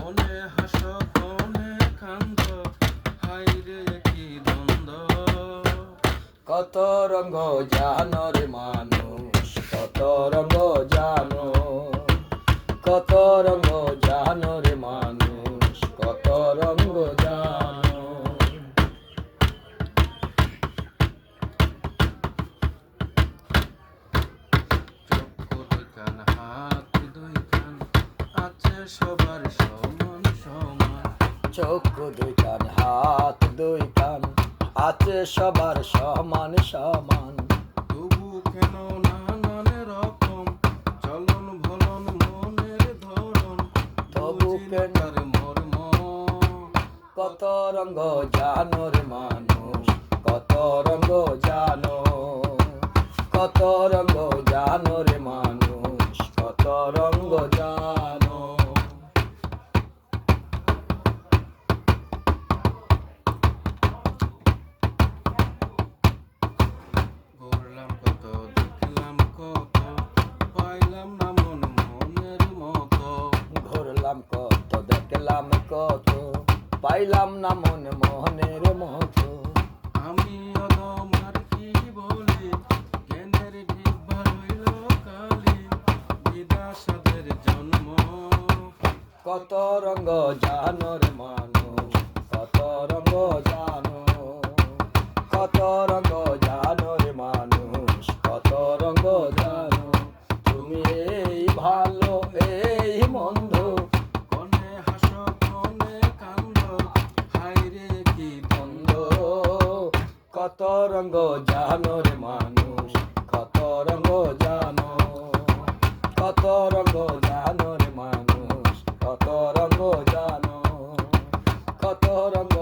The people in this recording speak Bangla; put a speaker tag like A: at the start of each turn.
A: মনে হাসো মনে কান্দ, হাইরে কি দ্বন্দ্ব।
B: কত রঙ্গ জানো রে মানুষ, কত রঙ্গ জানো, কত রঙ্গ জানো রে মানুষ, কত রঙ্গ জানো।
A: চক্ষু দুই কান হাত দুই কান, আছে সবার সমান সমান।
B: চক্ষু দুই কান হাত দুই কান, আছে সবার সমান সমান।
A: তবু কেন নানান রকম চলন ভলন মনের ধরন,
B: তবু
A: বুঝি না
B: কেন
A: তার মর্ম।
B: কত রঙ্গ জানো রে মানুষ, কত রঙ্গ জানো, কত রঙ্গ জানো রে মানুষ, কত রঙ্গ জানো।
A: ঘুরলাম কত দেখলাম কত, পাইলাম না মন মনের মতো।
B: ঘুরলাম কত দেখলাম কত, পাইলাম না মন মোহনের মতো।
A: আমি অদম আর কি বলি, জ্ঞানের ডিব্বা রইল কালি, বিদাসাদের জন্ম।
B: কত রঙ্গ জানো রে মানুষ, কত রঙ্গ জানো, কত রঙ্গ জানো রে মানুষ, কত রঙ্গ জানো। তুমি এই ভালো এই মন্দ,
A: কনে হাসো কনে কান্দ, হাইরে কি
B: মন্দ, কত রঙ্গ জানো রে মানুষ, কত রঙ্গ জানো, কত রঙ্গ জানো রে মানুষ, কত রঙ্গ জানো, কত রঙ্গ